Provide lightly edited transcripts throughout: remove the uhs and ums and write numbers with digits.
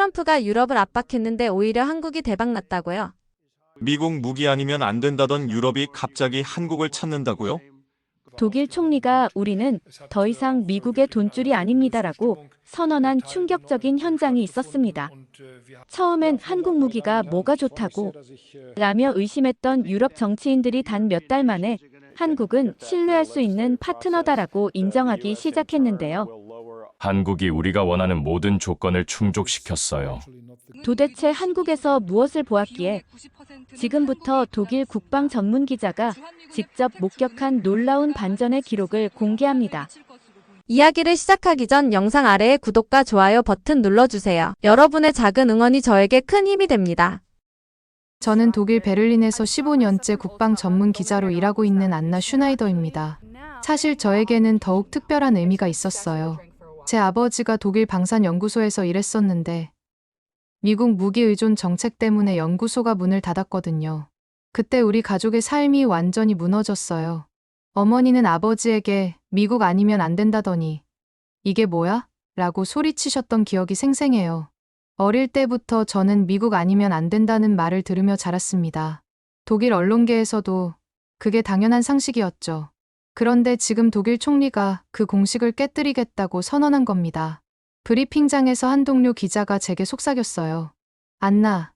트럼프가 유럽을 압박했는데 오히려 한국이 대박났다고요? 미국 무기 아니면 안 된다던 유럽이 갑자기 한국을 찾는다고요? 독일 총리가 우리는 더 이상 미국의 돈줄이 아닙니다라고 선언한 충격적인 현장이 있었습니다. 처음엔 한국 무기가 뭐가 좋다고 라며 의심했던 유럽 정치인들이 단 몇 달 만에 한국은 신뢰할 수 있는 파트너다라고 인정하기 시작했는데요. 한국이 우리가 원하는 모든 조건을 충족시켰어요. 도대체 한국에서 무엇을 보았기에 지금부터 독일 국방 전문 기자가 직접 목격한 놀라운 반전의 기록을 공개합니다. 이야기를 시작하기 전 영상 아래에 구독과 좋아요 버튼 눌러주세요. 여러분의 작은 응원이 저에게 큰 힘이 됩니다. 저는 독일 베를린에서 15년째 국방 전문 기자로 일하고 있는 안나 슈나이더입니다. 사실 저에게는 더욱 특별한 의미가 있었어요. 제 아버지가 독일 방산연구소에서 일했었는데 미국 무기 의존 정책 때문에 연구소가 문을 닫았거든요. 그때 우리 가족의 삶이 완전히 무너졌어요. 어머니는 아버지에게 미국 아니면 안 된다더니 이게 뭐야? 라고 소리치셨던 기억이 생생해요. 어릴 때부터 저는 미국 아니면 안 된다는 말을 들으며 자랐습니다. 독일 언론계에서도 그게 당연한 상식이었죠. 그런데 지금 독일 총리가 그 공식을 깨뜨리겠다고 선언한 겁니다. 브리핑장에서 한 동료 기자가 제게 속삭였어요. 안나,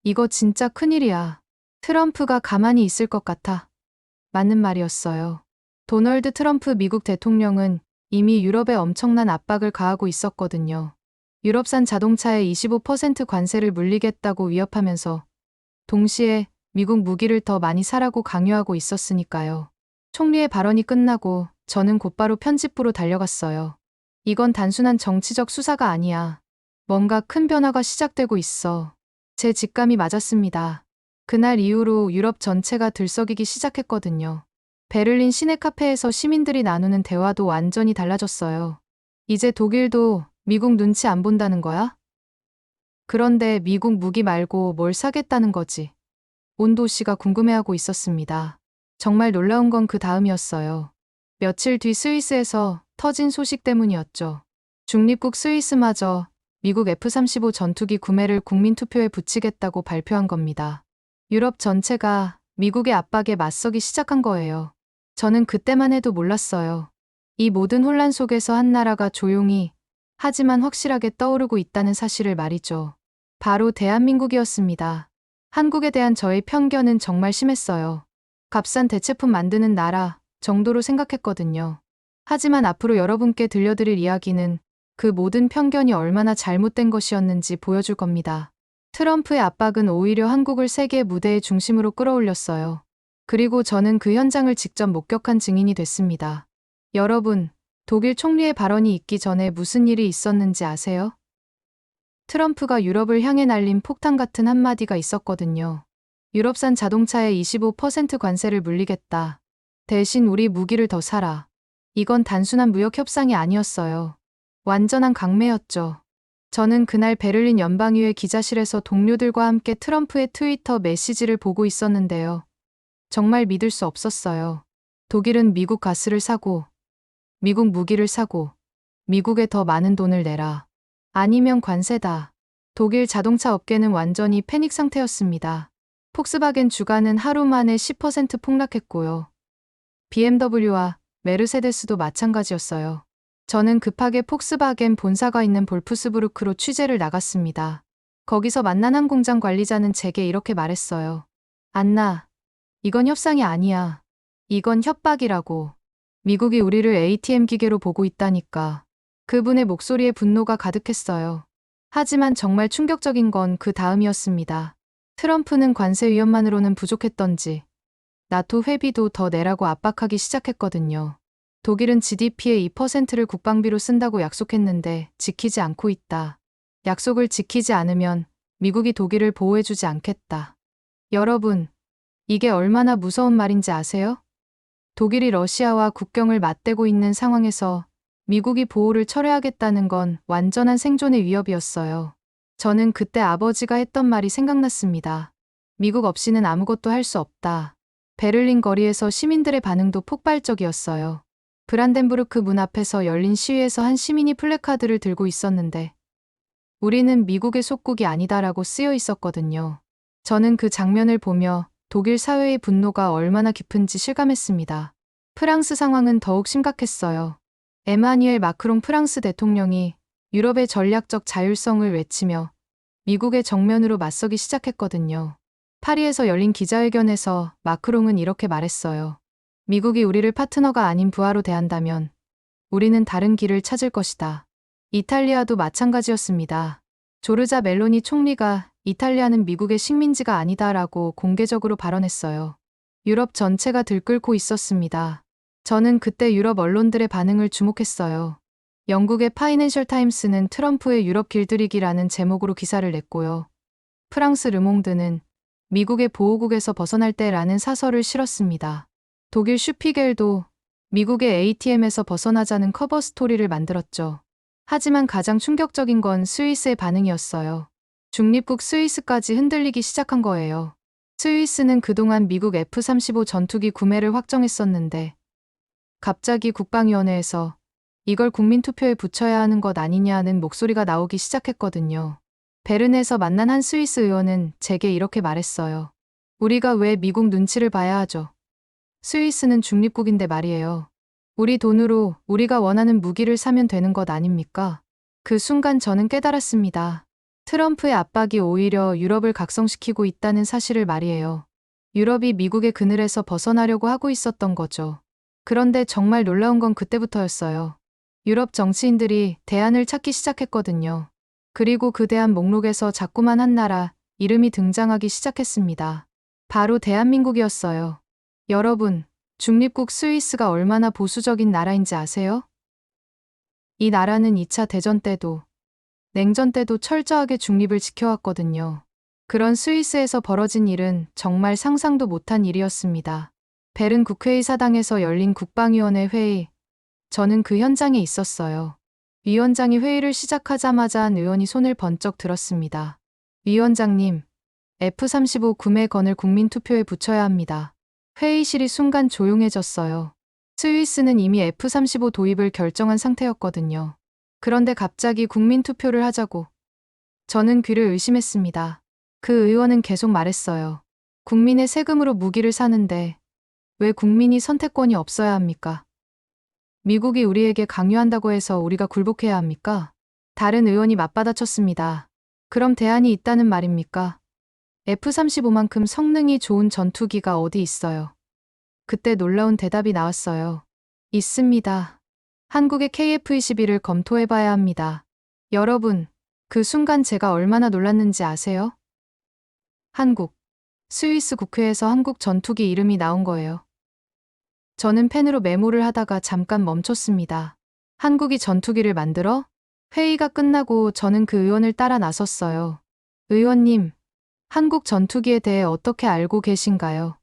이거 진짜 큰일이야. 트럼프가 가만히 있을 것 같아. 맞는 말이었어요. 도널드 트럼프 미국 대통령은 이미 유럽에 엄청난 압박을 가하고 있었거든요. 유럽산 자동차에 25% 관세를 물리겠다고 위협하면서 동시에 미국 무기를 더 많이 사라고 강요하고 있었으니까요. 총리의 발언이 끝나고 저는 곧바로 편집부로 달려갔어요. 이건 단순한 정치적 수사가 아니야. 뭔가 큰 변화가 시작되고 있어. 제 직감이 맞았습니다. 그날 이후로 유럽 전체가 들썩이기 시작했거든요. 베를린 시내 카페에서 시민들이 나누는 대화도 완전히 달라졌어요. 이제 독일도 미국 눈치 안 본다는 거야? 그런데 미국 무기 말고 뭘 사겠다는 거지? 온 도시가 궁금해하고 있었습니다. 정말 놀라운 건 그 다음이었어요. 며칠 뒤 스위스에서 터진 소식 때문이었죠. 중립국 스위스마저 미국 F-35 전투기 구매를 국민투표에 붙이겠다고 발표한 겁니다. 유럽 전체가 미국의 압박에 맞서기 시작한 거예요. 저는 그때만 해도 몰랐어요. 이 모든 혼란 속에서 한 나라가 조용히 하지만 확실하게 떠오르고 있다는 사실을 말이죠. 바로 대한민국이었습니다. 한국에 대한 저의 편견은 정말 심했어요. 값싼 대체품 만드는 나라 정도로 생각했거든요. 하지만 앞으로 여러분께 들려드릴 이야기는 그 모든 편견이 얼마나 잘못된 것이었는지 보여줄 겁니다. 트럼프의 압박은 오히려 한국을 세계 무대의 중심으로 끌어올렸어요. 그리고 저는 그 현장을 직접 목격한 증인이 됐습니다. 여러분, 독일 총리의 발언이 있기 전에 무슨 일이 있었는지 아세요? 트럼프가 유럽을 향해 날린 폭탄 같은 한마디가 있었거든요. 유럽산 자동차에 25% 관세를 물리겠다. 대신 우리 무기를 더 사라. 이건 단순한 무역 협상이 아니었어요. 완전한 강매였죠. 저는 그날 베를린 연방의회 기자실에서 동료들과 함께 트럼프의 트위터 메시지를 보고 있었는데요. 정말 믿을 수 없었어요. 독일은 미국 가스를 사고, 미국 무기를 사고, 미국에 더 많은 돈을 내라. 아니면 관세다. 독일 자동차 업계는 완전히 패닉 상태였습니다. 폭스바겐 주가는 하루 만에 10% 폭락했고요. BMW와 메르세데스도 마찬가지였어요. 저는 급하게 폭스바겐 본사가 있는 볼프스부르크로 취재를 나갔습니다. 거기서 만난 한 공장 관리자는 제게 이렇게 말했어요. 안나, 이건 협상이 아니야. 이건 협박이라고. 미국이 우리를 ATM 기계로 보고 있다니까. 그분의 목소리에 분노가 가득했어요. 하지만 정말 충격적인 건 그 다음이었습니다. 트럼프는 관세 위협만으로는 부족했던지 나토 회비도 더 내라고 압박하기 시작했거든요. 독일은 GDP의 2%를 국방비로 쓴다고 약속했는데 지키지 않고 있다. 약속을 지키지 않으면 미국이 독일을 보호해주지 않겠다. 여러분, 이게 얼마나 무서운 말인지 아세요? 독일이 러시아와 국경을 맞대고 있는 상황에서 미국이 보호를 철회하겠다는 건 완전한 생존의 위협이었어요. 저는 그때 아버지가 했던 말이 생각났습니다. 미국 없이는 아무것도 할 수 없다. 베를린 거리에서 시민들의 반응도 폭발적이었어요. 브란덴부르크 문 앞에서 열린 시위에서 한 시민이 플래카드를 들고 있었는데 우리는 미국의 속국이 아니다라고 쓰여 있었거든요. 저는 그 장면을 보며 독일 사회의 분노가 얼마나 깊은지 실감했습니다. 프랑스 상황은 더욱 심각했어요. 에마뉘엘 마크롱 프랑스 대통령이 유럽의 전략적 자율성을 외치며 미국의 정면으로 맞서기 시작했거든요. 파리에서 열린 기자회견에서 마크롱은 이렇게 말했어요. 미국이 우리를 파트너가 아닌 부하로 대한다면 우리는 다른 길을 찾을 것이다. 이탈리아도 마찬가지였습니다. 조르자 멜로니 총리가 이탈리아는 미국의 식민지가 아니다라고 공개적으로 발언했어요. 유럽 전체가 들끓고 있었습니다. 저는 그때 유럽 언론들의 반응을 주목했어요. 영국의 파이낸셜 타임스는 트럼프의 유럽 길들이기라는 제목으로 기사를 냈고요. 프랑스 르몽드는 미국의 보호국에서 벗어날 때라는 사설을 실었습니다. 독일 슈피겔도 미국의 ATM에서 벗어나자는 커버 스토리를 만들었죠. 하지만 가장 충격적인 건 스위스의 반응이었어요. 중립국 스위스까지 흔들리기 시작한 거예요. 스위스는 그동안 미국 F-35 전투기 구매를 확정했었는데 갑자기 국방위원회에서 이걸 국민투표에 붙여야 하는 것 아니냐는 목소리가 나오기 시작했거든요. 베른에서 만난 한 스위스 의원은 제게 이렇게 말했어요. 우리가 왜 미국 눈치를 봐야 하죠? 스위스는 중립국인데 말이에요. 우리 돈으로 우리가 원하는 무기를 사면 되는 것 아닙니까? 그 순간 저는 깨달았습니다. 트럼프의 압박이 오히려 유럽을 각성시키고 있다는 사실을 말이에요. 유럽이 미국의 그늘에서 벗어나려고 하고 있었던 거죠. 그런데 정말 놀라운 건 그때부터였어요. 유럽 정치인들이 대안을 찾기 시작했거든요. 그리고 그 대안 목록에서 자꾸만 한 나라 이름이 등장하기 시작했습니다. 바로 대한민국이었어요. 여러분, 중립국 스위스가 얼마나 보수적인 나라인지 아세요? 이 나라는 2차 대전 때도 냉전 때도 철저하게 중립을 지켜왔거든요. 그런 스위스에서 벌어진 일은 정말 상상도 못한 일이었습니다. 베른 국회의 사당에서 열린 국방위원회 회의. 저는 그 현장에 있었어요. 위원장이 회의를 시작하자마자 한 의원이 손을 번쩍 들었습니다. 위원장님, F-35 구매건을 국민투표에 붙여야 합니다. 회의실이 순간 조용해졌어요. 스위스는 이미 F-35 도입을 결정한 상태였거든요. 그런데 갑자기 국민투표를 하자고. 저는 귀를 의심했습니다. 그 의원은 계속 말했어요. 국민의 세금으로 무기를 사는데 왜 국민이 선택권이 없어야 합니까? 미국이 우리에게 강요한다고 해서 우리가 굴복해야 합니까? 다른 의원이 맞받아쳤습니다. 그럼 대안이 있다는 말입니까? F-35만큼 성능이 좋은 전투기가 어디 있어요? 그때 놀라운 대답이 나왔어요. 있습니다. 한국의 KF-21을 검토해봐야 합니다. 여러분, 그 순간 제가 얼마나 놀랐는지 아세요? 한국, 스위스 국회에서 한국 전투기 이름이 나온 거예요. 저는 펜으로 메모를 하다가 잠깐 멈췄습니다. 한국이 전투기를 만들어? 회의가 끝나고 저는 그 의원을 따라 나섰어요. 의원님, 한국 전투기에 대해 어떻게 알고 계신가요?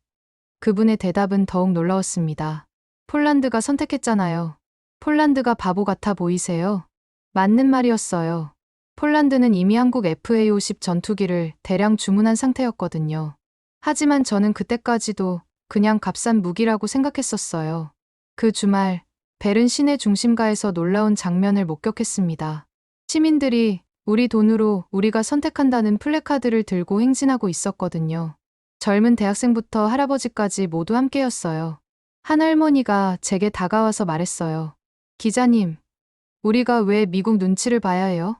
그분의 대답은 더욱 놀라웠습니다. 폴란드가 선택했잖아요. 폴란드가 바보 같아 보이세요? 맞는 말이었어요. 폴란드는 이미 한국 FA-50 전투기를 대량 주문한 상태였거든요. 하지만 저는 그때까지도 그냥 값싼 무기라고 생각했었어요. 그 주말, 베른 시내 중심가에서 놀라운 장면을 목격했습니다. 시민들이 우리 돈으로 우리가 선택한다는 플래카드를 들고 행진하고 있었거든요. 젊은 대학생부터 할아버지까지 모두 함께였어요. 한 할머니가 제게 다가와서 말했어요. 기자님, 우리가 왜 미국 눈치를 봐야 해요?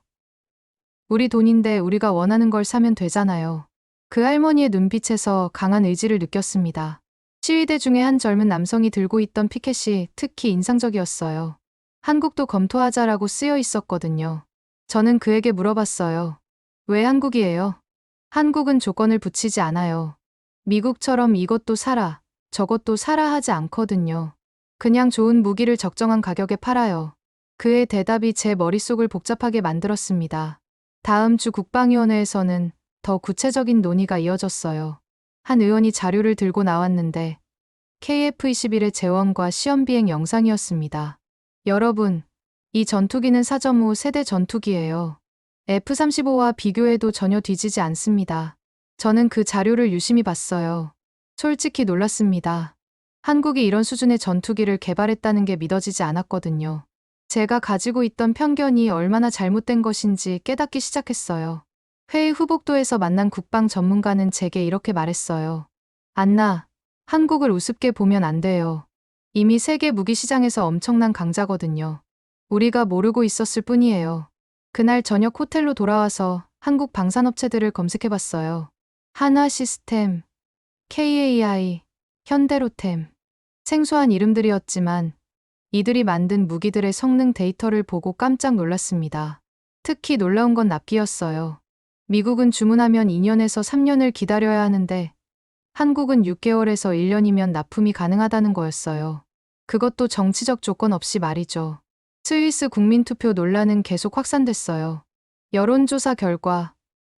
우리 돈인데 우리가 원하는 걸 사면 되잖아요. 그 할머니의 눈빛에서 강한 의지를 느꼈습니다. 시위대 중에 한 젊은 남성이 들고 있던 피켓이 특히 인상적이었어요. 한국도 검토하자라고 쓰여 있었거든요. 저는 그에게 물어봤어요. 왜 한국이에요? 한국은 조건을 붙이지 않아요. 미국처럼 이것도 사라, 저것도 사라 하지 않거든요. 그냥 좋은 무기를 적정한 가격에 팔아요. 그의 대답이 제 머릿속을 복잡하게 만들었습니다. 다음 주 국방위원회에서는 더 구체적인 논의가 이어졌어요. 한 의원이 자료를 들고 나왔는데 KF-21의 재원과 시험 비행 영상이었습니다. 여러분, 이 전투기는 사점 후 세대 전투기예요. F-35와 비교해도 전혀 뒤지지 않습니다. 저는 그 자료를 유심히 봤어요. 솔직히 놀랐습니다. 한국이 이런 수준의 전투기를 개발했다는 게 믿어지지 않았거든요. 제가 가지고 있던 편견이 얼마나 잘못된 것인지 깨닫기 시작했어요. 회의 후복도에서 만난 국방 전문가는 제게 이렇게 말했어요. 안나, 한국을 우습게 보면 안 돼요. 이미 세계 무기 시장에서 엄청난 강자거든요. 우리가 모르고 있었을 뿐이에요. 그날 저녁 호텔로 돌아와서 한국 방산업체들을 검색해봤어요. 한화시스템, KAI, 현대로템. 생소한 이름들이었지만 이들이 만든 무기들의 성능 데이터를 보고 깜짝 놀랐습니다. 특히 놀라운 건 납기였어요. 미국은 주문하면 2년에서 3년을 기다려야 하는데 한국은 6개월에서 1년이면 납품이 가능하다는 거였어요. 그것도 정치적 조건 없이 말이죠. 스위스 국민투표 논란은 계속 확산됐어요. 여론조사 결과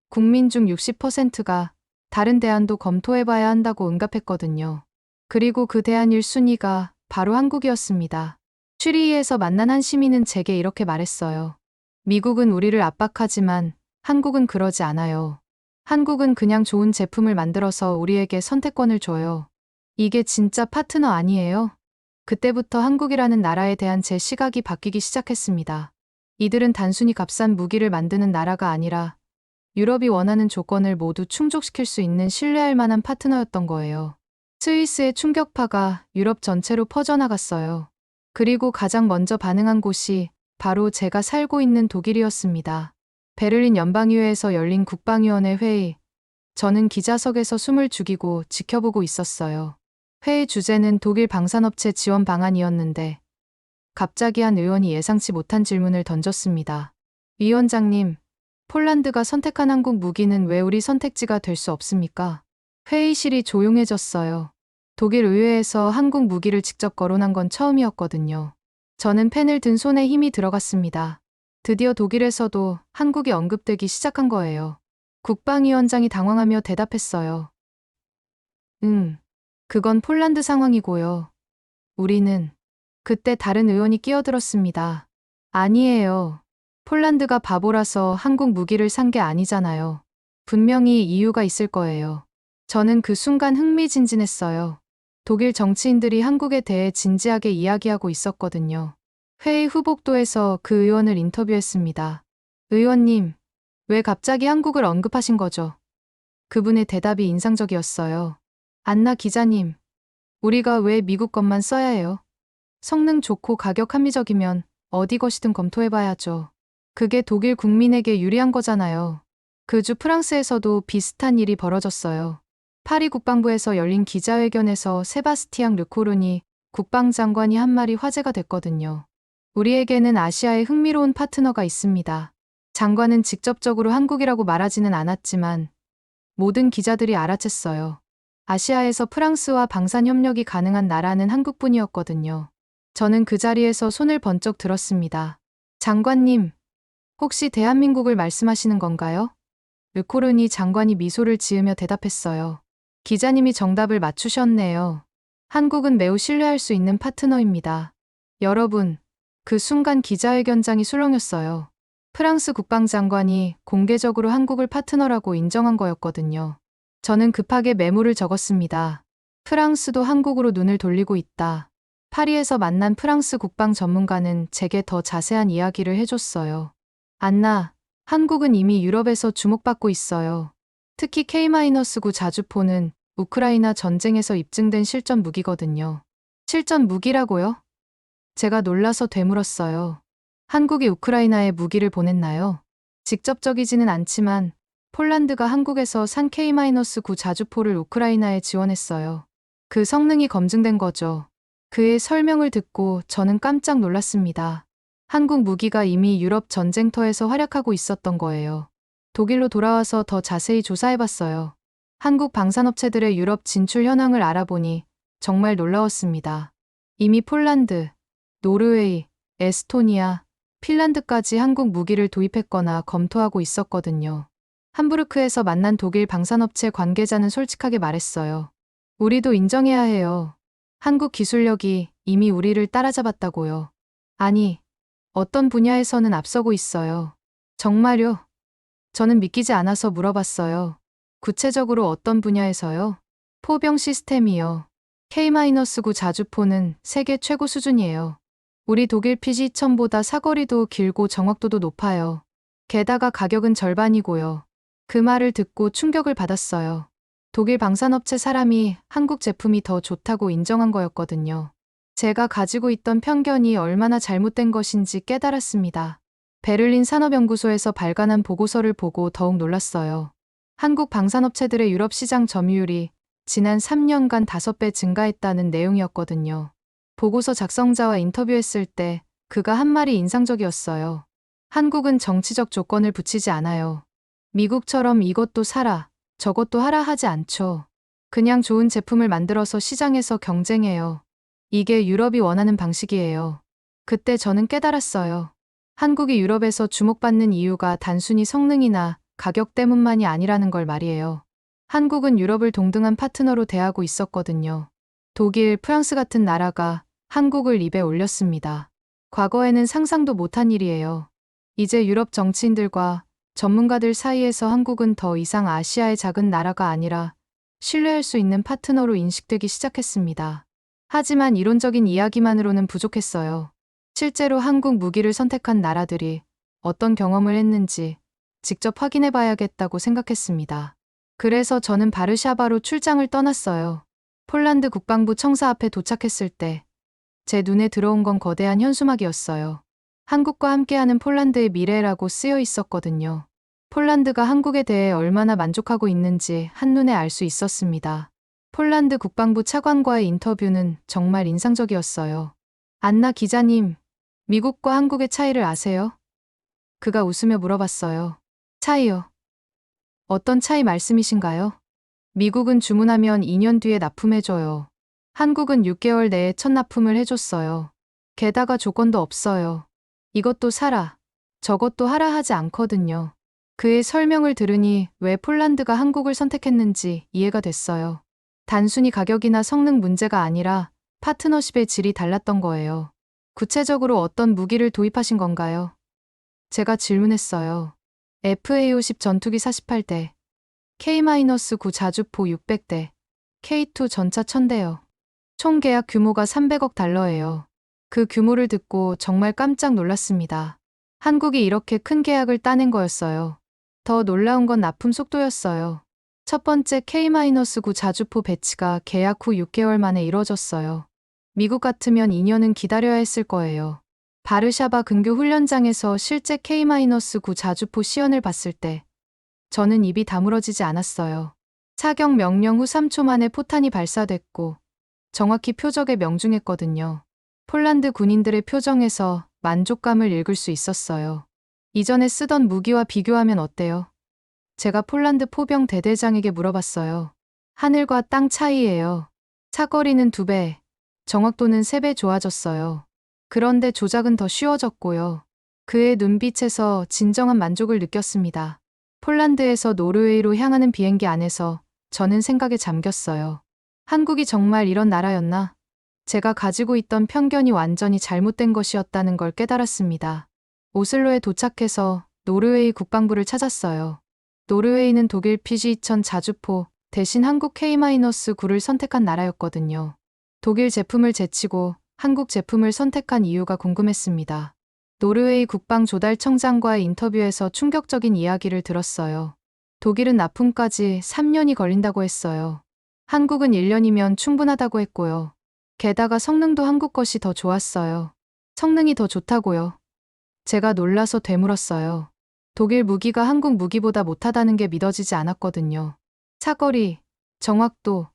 국민 중 60%가 다른 대안도 검토해봐야 한다고 응답했거든요. 그리고 그 대안 1순위가 바로 한국이었습니다. 취리히에서 만난 한 시민은 제게 이렇게 말했어요. 미국은 우리를 압박하지만 한국은 그러지 않아요. 한국은 그냥 좋은 제품을 만들어서 우리에게 선택권을 줘요. 이게 진짜 파트너 아니에요? 그때부터 한국이라는 나라에 대한 제 시각이 바뀌기 시작했습니다. 이들은 단순히 값싼 무기를 만드는 나라가 아니라 유럽이 원하는 조건을 모두 충족시킬 수 있는 신뢰할 만한 파트너였던 거예요. 스위스의 충격파가 유럽 전체로 퍼져나갔어요. 그리고 가장 먼저 반응한 곳이 바로 제가 살고 있는 독일이었습니다. 베를린 연방의회에서 열린 국방위원회 회의. 저는 기자석에서 숨을 죽이고 지켜보고 있었어요. 회의 주제는 독일 방산업체 지원 방안이었는데 갑자기 한 의원이 예상치 못한 질문을 던졌습니다. 위원장님, 폴란드가 선택한 한국 무기는 왜 우리 선택지가 될 수 없습니까? 회의실이 조용해졌어요. 독일 의회에서 한국 무기를 직접 거론한 건 처음이었거든요. 저는 펜을 든 손에 힘이 들어갔습니다. 드디어 독일에서도 한국이 언급되기 시작한 거예요. 국방위원장이 당황하며 대답했어요. 그건 폴란드 상황이고요. 우리는 그때 다른 의원이 끼어들었습니다. 아니에요. 폴란드가 바보라서 한국 무기를 산 게 아니잖아요. 분명히 이유가 있을 거예요. 저는 그 순간 흥미진진했어요. 독일 정치인들이 한국에 대해 진지하게 이야기하고 있었거든요. 회의 후복도에서 그 의원을 인터뷰했습니다. 의원님, 왜 갑자기 한국을 언급하신 거죠? 그분의 대답이 인상적이었어요. 안나 기자님, 우리가 왜 미국 것만 써야 해요? 성능 좋고 가격 합리적이면 어디 것이든 검토해봐야죠. 그게 독일 국민에게 유리한 거잖아요. 그 주 프랑스에서도 비슷한 일이 벌어졌어요. 파리 국방부에서 열린 기자회견에서 세바스티앙 르코르니 국방장관이 한 말이 화제가 됐거든요. 우리에게는 아시아에 흥미로운 파트너가 있습니다. 장관은 직접적으로 한국이라고 말하지는 않았지만 모든 기자들이 알아챘어요. 아시아에서 프랑스와 방산 협력이 가능한 나라는 한국뿐이었거든요. 저는 그 자리에서 손을 번쩍 들었습니다. 장관님, 혹시 대한민국을 말씀하시는 건가요? 르코르니 장관이 미소를 지으며 대답했어요. 기자님이 정답을 맞추셨네요. 한국은 매우 신뢰할 수 있는 파트너입니다. 여러분, 그 순간 기자회견장이 술렁였어요. 프랑스 국방장관이 공개적으로 한국을 파트너라고 인정한 거였거든요. 저는 급하게 메모를 적었습니다. 프랑스도 한국으로 눈을 돌리고 있다. 파리에서 만난 프랑스 국방 전문가는 제게 더 자세한 이야기를 해줬어요. 안나, 한국은 이미 유럽에서 주목받고 있어요. 특히 K-9 자주포는 우크라이나 전쟁에서 입증된 실전 무기거든요. 실전 무기라고요? 제가 놀라서 되물었어요. 한국이 우크라이나에 무기를 보냈나요? 직접적이지는 않지만 폴란드가 한국에서 산 K-9 자주포를 우크라이나에 지원했어요. 그 성능이 검증된 거죠. 그의 설명을 듣고 저는 깜짝 놀랐습니다. 한국 무기가 이미 유럽 전쟁터에서 활약하고 있었던 거예요. 독일로 돌아와서 더 자세히 조사해봤어요. 한국 방산업체들의 유럽 진출 현황을 알아보니 정말 놀라웠습니다. 이미 폴란드, 노르웨이, 에스토니아, 핀란드까지 한국 무기를 도입했거나 검토하고 있었거든요. 함부르크에서 만난 독일 방산업체 관계자는 솔직하게 말했어요. 우리도 인정해야 해요. 한국 기술력이 이미 우리를 따라잡았다고요. 아니, 어떤 분야에서는 앞서고 있어요. 정말요? 저는 믿기지 않아서 물어봤어요. 구체적으로 어떤 분야에서요? 포병 시스템이요. K-9 자주포는 세계 최고 수준이에요. 우리 독일 PG-2000보다 사거리도 길고 정확도도 높아요. 게다가 가격은 절반이고요. 그 말을 듣고 충격을 받았어요. 독일 방산업체 사람이 한국 제품이 더 좋다고 인정한 거였거든요. 제가 가지고 있던 편견이 얼마나 잘못된 것인지 깨달았습니다. 베를린 산업연구소에서 발간한 보고서를 보고 더욱 놀랐어요. 한국 방산업체들의 유럽 시장 점유율이 지난 3년간 5배 증가했다는 내용이었거든요. 보고서 작성자와 인터뷰했을 때 그가 한 말이 인상적이었어요. 한국은 정치적 조건을 붙이지 않아요. 미국처럼 이것도 사라, 저것도 하라 하지 않죠. 그냥 좋은 제품을 만들어서 시장에서 경쟁해요. 이게 유럽이 원하는 방식이에요. 그때 저는 깨달았어요. 한국이 유럽에서 주목받는 이유가 단순히 성능이나 가격 때문만이 아니라는 걸 말이에요. 한국은 유럽을 동등한 파트너로 대하고 있었거든요. 독일, 프랑스 같은 나라가 한국을 입에 올렸습니다. 과거에는 상상도 못한 일이에요. 이제 유럽 정치인들과 전문가들 사이에서 한국은 더 이상 아시아의 작은 나라가 아니라 신뢰할 수 있는 파트너로 인식되기 시작했습니다. 하지만 이론적인 이야기만으로는 부족했어요. 실제로 한국 무기를 선택한 나라들이 어떤 경험을 했는지 직접 확인해 봐야겠다고 생각했습니다. 그래서 저는 바르샤바로 출장을 떠났어요. 폴란드 국방부 청사 앞에 도착했을 때 제 눈에 들어온 건 거대한 현수막이었어요. 한국과 함께하는 폴란드의 미래라고 쓰여 있었거든요. 폴란드가 한국에 대해 얼마나 만족하고 있는지 한눈에 알 수 있었습니다. 폴란드 국방부 차관과의 인터뷰는 정말 인상적이었어요. 안나 기자님, 미국과 한국의 차이를 아세요? 그가 웃으며 물어봤어요. 차이요? 어떤 차이 말씀이신가요? 미국은 주문하면 2년 뒤에 납품해줘요. 한국은 6개월 내에 첫 납품을 해줬어요. 게다가 조건도 없어요. 이것도 사라, 저것도 하라 하지 않거든요. 그의 설명을 들으니 왜 폴란드가 한국을 선택했는지 이해가 됐어요. 단순히 가격이나 성능 문제가 아니라 파트너십의 질이 달랐던 거예요. 구체적으로 어떤 무기를 도입하신 건가요? 제가 질문했어요. FA-50 전투기 48대, K-9 자주포 600대, K2 전차 1000대요. 총 계약 규모가 300억 달러예요. 그 규모를 듣고 정말 깜짝 놀랐습니다. 한국이 이렇게 큰 계약을 따낸 거였어요. 더 놀라운 건 납품 속도였어요. 첫 번째 K-9 자주포 배치가 계약 후 6개월 만에 이뤄졌어요. 미국 같으면 2년은 기다려야 했을 거예요. 바르샤바 근교 훈련장에서 실제 K-9 자주포 시연을 봤을 때 저는 입이 다물어지지 않았어요. 사격 명령 후 3초 만에 포탄이 발사됐고 정확히 표적에 명중했거든요. 폴란드 군인들의 표정에서 만족감을 읽을 수 있었어요. 이전에 쓰던 무기와 비교하면 어때요? 제가 폴란드 포병 대대장에게 물어봤어요. 하늘과 땅 차이예요. 사거리는 2배, 정확도는 3배 좋아졌어요. 그런데 조작은 더 쉬워졌고요. 그의 눈빛에서 진정한 만족을 느꼈습니다. 폴란드에서 노르웨이로 향하는 비행기 안에서 저는 생각에 잠겼어요. 한국이 정말 이런 나라였나? 제가 가지고 있던 편견이 완전히 잘못된 것이었다는 걸 깨달았습니다. 오슬로에 도착해서 노르웨이 국방부를 찾았어요. 노르웨이는 독일 PG-2000 자주포 대신 한국 K-9를 선택한 나라였거든요. 독일 제품을 제치고 한국 제품을 선택한 이유가 궁금했습니다. 노르웨이 국방조달청장과의 인터뷰에서 충격적인 이야기를 들었어요. 독일은 납품까지 3년이 걸린다고 했어요. 한국은 1년이면 충분하다고 했고요. 게다가 성능도 한국 것이 더 좋았어요. 성능이 더 좋다고요. 제가 놀라서 되물었어요. 독일 무기가 한국 무기보다 못하다는 게 믿어지지 않았거든요. 사거리, 정확도,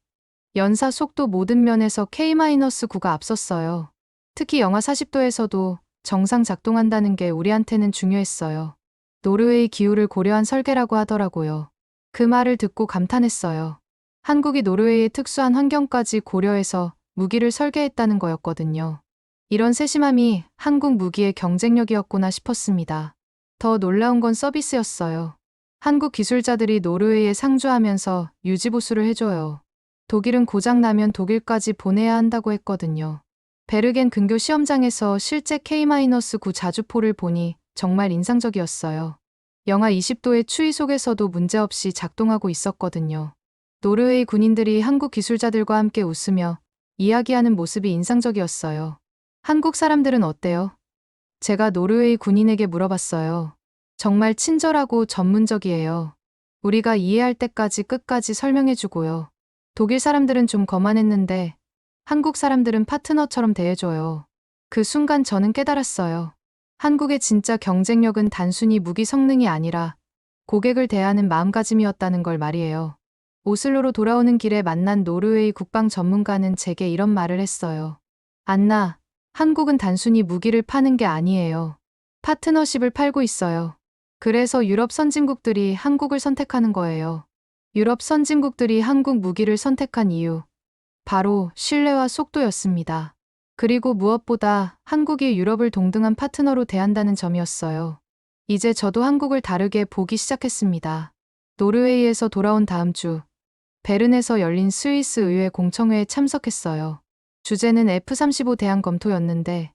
연사 속도 모든 면에서 K-9가 앞섰어요. 특히 영하 40도에서도 정상 작동한다는 게 우리한테는 중요했어요. 노르웨이 기후를 고려한 설계라고 하더라고요. 그 말을 듣고 감탄했어요. 한국이 노르웨이의 특수한 환경까지 고려해서 무기를 설계했다는 거였거든요. 이런 세심함이 한국 무기의 경쟁력이었구나 싶었습니다. 더 놀라운 건 서비스였어요. 한국 기술자들이 노르웨이에 상주하면서 유지보수를 해줘요. 독일은 고장나면 독일까지 보내야 한다고 했거든요. 베르겐 근교 시험장에서 실제 K-9 자주포를 보니 정말 인상적이었어요. 영하 20도의 추위 속에서도 문제없이 작동하고 있었거든요. 노르웨이 군인들이 한국 기술자들과 함께 웃으며 이야기하는 모습이 인상적이었어요. 한국 사람들은 어때요? 제가 노르웨이 군인에게 물어봤어요. 정말 친절하고 전문적이에요. 우리가 이해할 때까지 끝까지 설명해주고요. 독일 사람들은 좀 거만했는데 한국 사람들은 파트너처럼 대해줘요. 그 순간 저는 깨달았어요. 한국의 진짜 경쟁력은 단순히 무기 성능이 아니라 고객을 대하는 마음가짐이었다는 걸 말이에요. 오슬로로 돌아오는 길에 만난 노르웨이 국방 전문가는 제게 이런 말을 했어요. 안나, 한국은 단순히 무기를 파는 게 아니에요. 파트너십을 팔고 있어요. 그래서 유럽 선진국들이 한국을 선택하는 거예요. 유럽 선진국들이 한국 무기를 선택한 이유. 바로 신뢰와 속도였습니다. 그리고 무엇보다 한국이 유럽을 동등한 파트너로 대한다는 점이었어요. 이제 저도 한국을 다르게 보기 시작했습니다. 노르웨이에서 돌아온 다음 주, 베른에서 열린 스위스 의회 공청회에 참석했어요. 주제는 F-35 대안 검토였는데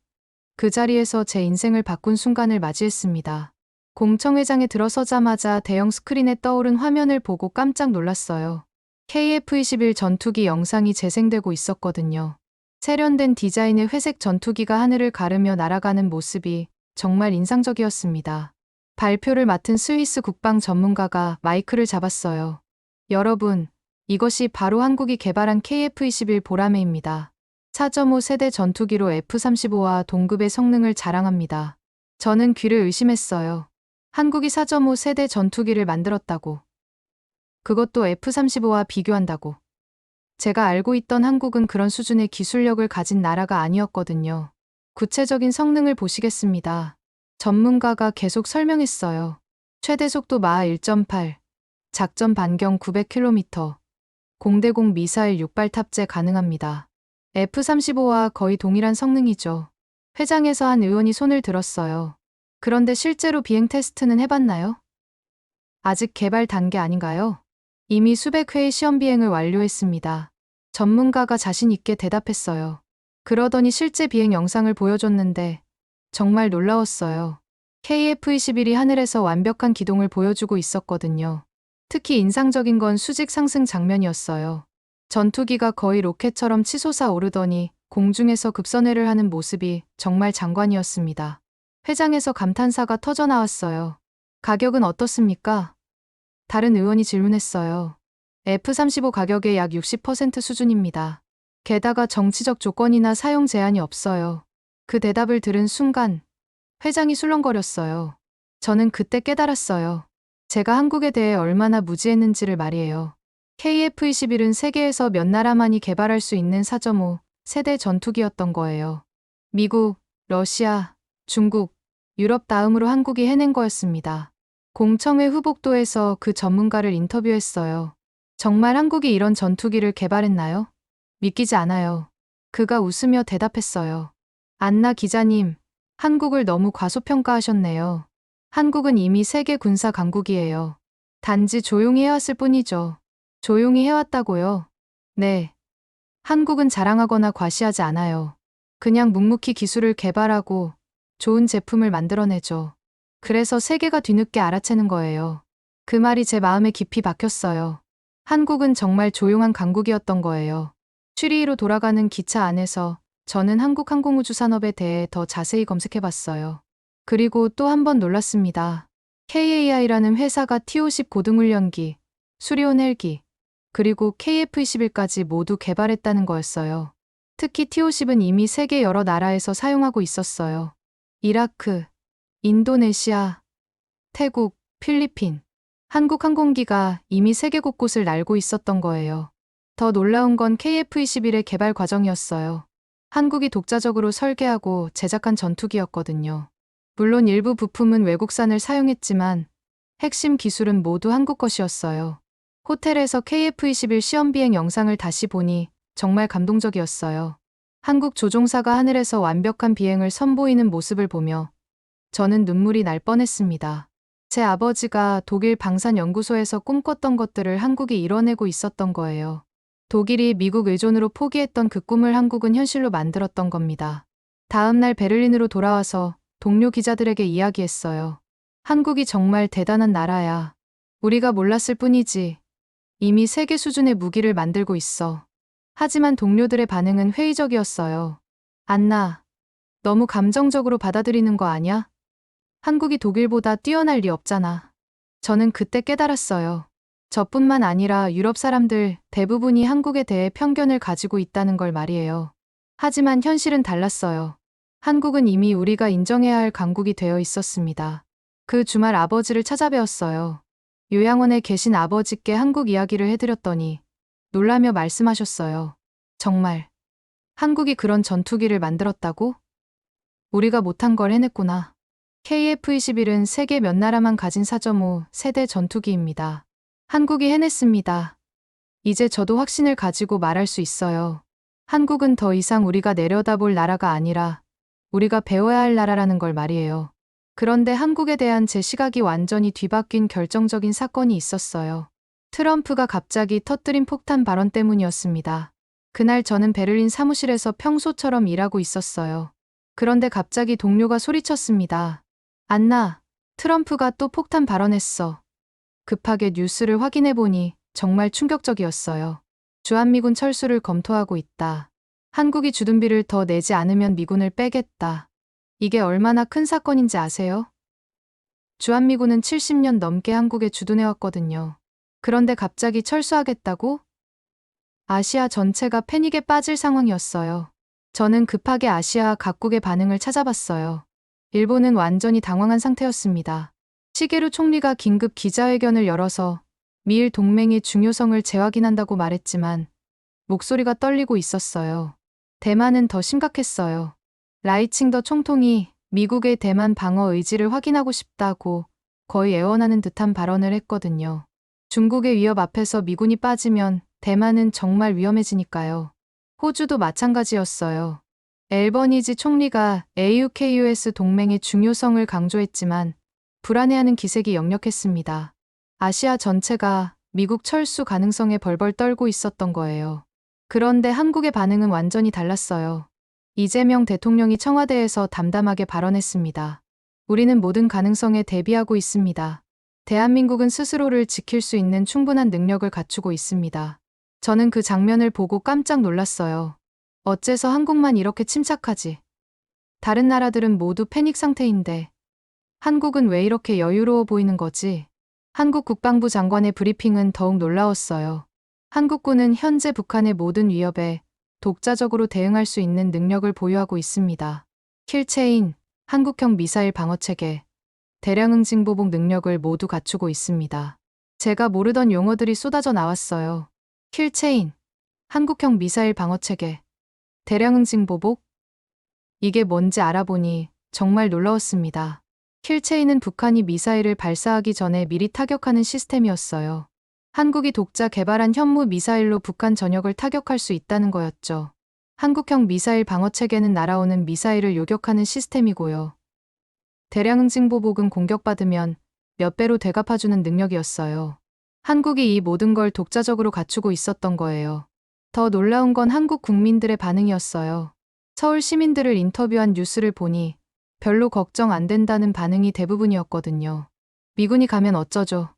그 자리에서 제 인생을 바꾼 순간을 맞이했습니다. 공청회장에 들어서자마자 대형 스크린에 떠오른 화면을 보고 깜짝 놀랐어요. KF-21 전투기 영상이 재생되고 있었거든요. 세련된 디자인의 회색 전투기가 하늘을 가르며 날아가는 모습이 정말 인상적이었습니다. 발표를 맡은 스위스 국방 전문가가 마이크를 잡았어요. 여러분, 이것이 바로 한국이 개발한 KF-21 보라매입니다. 4.5 세대 전투기로 F-35와 동급의 성능을 자랑합니다. 저는 귀를 의심했어요. 한국이 4.5 세대 전투기를 만들었다고. 그것도 F-35와 비교한다고. 제가 알고 있던 한국은 그런 수준의 기술력을 가진 나라가 아니었거든요. 구체적인 성능을 보시겠습니다. 전문가가 계속 설명했어요. 최대 속도 마하 1.8, 작전 반경 900km, 공대공 미사일 6발 탑재 가능합니다. F-35와 거의 동일한 성능이죠. 회장에서 한 의원이 손을 들었어요. 그런데 실제로 비행 테스트는 해봤나요? 아직 개발 단계 아닌가요? 이미 수백 회의 시험 비행을 완료했습니다. 전문가가 자신 있게 대답했어요. 그러더니 실제 비행 영상을 보여줬는데 정말 놀라웠어요. KF-21이 하늘에서 완벽한 기동을 보여주고 있었거든요. 특히 인상적인 건 수직 상승 장면이었어요. 전투기가 거의 로켓처럼 치솟아 오르더니 공중에서 급선회를 하는 모습이 정말 장관이었습니다. 회장에서 감탄사가 터져나왔어요. 가격은 어떻습니까? 다른 의원이 질문했어요. F-35 가격의 약 60% 수준입니다. 게다가 정치적 조건이나 사용 제한이 없어요. 그 대답을 들은 순간 회장이 술렁거렸어요. 저는 그때 깨달았어요. 제가 한국에 대해 얼마나 무지했는지를 말이에요. KF-21은 세계에서 몇 나라만이 개발할 수 있는 4.5 세대 전투기였던 거예요. 미국, 러시아, 중국, 유럽 다음으로 한국이 해낸 거였습니다. 공청회 후복도에서 그 전문가를 인터뷰했어요. 정말 한국이 이런 전투기를 개발했나요? 믿기지 않아요. 그가 웃으며 대답했어요. 안나 기자님, 한국을 너무 과소평가하셨네요. 한국은 이미 세계 군사 강국이에요. 단지 조용히 해왔을 뿐이죠. 조용히 해왔다고요? 네. 한국은 자랑하거나 과시하지 않아요. 그냥 묵묵히 기술을 개발하고 좋은 제품을 만들어내죠. 그래서 세계가 뒤늦게 알아채는 거예요. 그 말이 제 마음에 깊이 박혔어요. 한국은 정말 조용한 강국이었던 거예요. 추리히로 돌아가는 기차 안에서 저는 한국 항공우주 산업에 대해 더 자세히 검색해봤어요. 그리고 또 한 번 놀랐습니다. KAI라는 회사가 T-50 고등훈련기, 수리온 헬기, 그리고 KF-21까지 모두 개발했다는 거였어요. 특히 T-50은 이미 세계 여러 나라에서 사용하고 있었어요. 이라크, 인도네시아, 태국, 필리핀. 한국 항공기가 이미 세계 곳곳을 날고 있었던 거예요. 더 놀라운 건 KF-21의 개발 과정이었어요. 한국이 독자적으로 설계하고 제작한 전투기였거든요. 물론 일부 부품은 외국산을 사용했지만 핵심 기술은 모두 한국 것이었어요. 호텔에서 KF-21 시험 비행 영상을 다시 보니 정말 감동적이었어요. 한국 조종사가 하늘에서 완벽한 비행을 선보이는 모습을 보며 저는 눈물이 날 뻔했습니다. 제 아버지가 독일 방산연구소에서 꿈꿨던 것들을 한국이 이뤄내고 있었던 거예요. 독일이 미국 의존으로 포기했던 그 꿈을 한국은 현실로 만들었던 겁니다. 다음 날 베를린으로 돌아와서 동료 기자들에게 이야기했어요. 한국이 정말 대단한 나라야. 우리가 몰랐을 뿐이지. 이미 세계 수준의 무기를 만들고 있어. 하지만 동료들의 반응은 회의적이었어요. 안나, 너무 감정적으로 받아들이는 거 아냐? 한국이 독일보다 뛰어날 리 없잖아. 저는 그때 깨달았어요. 저뿐만 아니라 유럽 사람들 대부분이 한국에 대해 편견을 가지고 있다는 걸 말이에요. 하지만 현실은 달랐어요. 한국은 이미 우리가 인정해야 할 강국이 되어 있었습니다. 그 주말 아버지를 찾아뵈었어요. 요양원에 계신 아버지께 한국 이야기를 해드렸더니 놀라며 말씀하셨어요. 정말 한국이 그런 전투기를 만들었다고? 우리가 못한 걸 해냈구나. KF-21은 세계 몇 나라만 가진 4.5세대 전투기입니다. 한국이 해냈습니다. 이제 저도 확신을 가지고 말할 수 있어요. 한국은 더 이상 우리가 내려다볼 나라가 아니라 우리가 배워야 할 나라라는 걸 말이에요. 그런데 한국에 대한 제 시각이 완전히 뒤바뀐 결정적인 사건이 있었어요. 트럼프가 갑자기 터뜨린 폭탄 발언 때문이었습니다. 그날 저는 베를린 사무실에서 평소처럼 일하고 있었어요. 그런데 갑자기 동료가 소리쳤습니다. 안나, 트럼프가 또 폭탄 발언했어. 급하게 뉴스를 확인해보니 정말 충격적이었어요. 주한미군 철수를 검토하고 있다. 한국이 주둔비를 더 내지 않으면 미군을 빼겠다. 이게 얼마나 큰 사건인지 아세요? 주한미군은 70년 넘게 한국에 주둔해왔거든요. 그런데 갑자기 철수하겠다고? 아시아 전체가 패닉에 빠질 상황이었어요. 저는 급하게 아시아 각국의 반응을 찾아봤어요. 일본은 완전히 당황한 상태였습니다. 시게루 총리가 긴급 기자회견을 열어서 미일 동맹의 중요성을 재확인한다고 말했지만 목소리가 떨리고 있었어요. 대만은 더 심각했어요. 라이칭더 총통이 미국의 대만 방어 의지를 확인하고 싶다고 거의 애원하는 듯한 발언을 했거든요. 중국의 위협 앞에서 미군이 빠지면 대만은 정말 위험해지니까요. 호주도 마찬가지였어요. 앨버니지 총리가 AUKUS 동맹의 중요성을 강조했지만 불안해하는 기색이 역력했습니다. 아시아 전체가 미국 철수 가능성에 벌벌 떨고 있었던 거예요. 그런데 한국의 반응은 완전히 달랐어요. 이재명 대통령이 청와대에서 담담하게 발언했습니다. 우리는 모든 가능성에 대비하고 있습니다. 대한민국은 스스로를 지킬 수 있는 충분한 능력을 갖추고 있습니다. 저는 그 장면을 보고 깜짝 놀랐어요. 어째서 한국만 이렇게 침착하지? 다른 나라들은 모두 패닉 상태인데 한국은 왜 이렇게 여유로워 보이는 거지? 한국 국방부 장관의 브리핑은 더욱 놀라웠어요. 한국군은 현재 북한의 모든 위협에 독자적으로 대응할 수 있는 능력을 보유하고 있습니다. 킬체인, 한국형 미사일 방어체계, 대량 응징 보복 능력을 모두 갖추고 있습니다. 제가 모르던 용어들이 쏟아져 나왔어요. 킬체인, 한국형 미사일 방어체계, 대량 응징 보복? 이게 뭔지 알아보니 정말 놀라웠습니다. 킬체인은 북한이 미사일을 발사하기 전에 미리 타격하는 시스템이었어요. 한국이 독자 개발한 현무 미사일로 북한 전역을 타격할 수 있다는 거였죠. 한국형 미사일 방어체계는 날아오는 미사일을 요격하는 시스템이고요. 대량 응징 보복은 공격받으면 몇 배로 되갚아주는 능력이었어요. 한국이 이 모든 걸 독자적으로 갖추고 있었던 거예요. 더 놀라운 건 한국 국민들의 반응이었어요. 서울 시민들을 인터뷰한 뉴스를 보니 별로 걱정 안 된다는 반응이 대부분이었거든요. 미군이 가면 어쩌죠?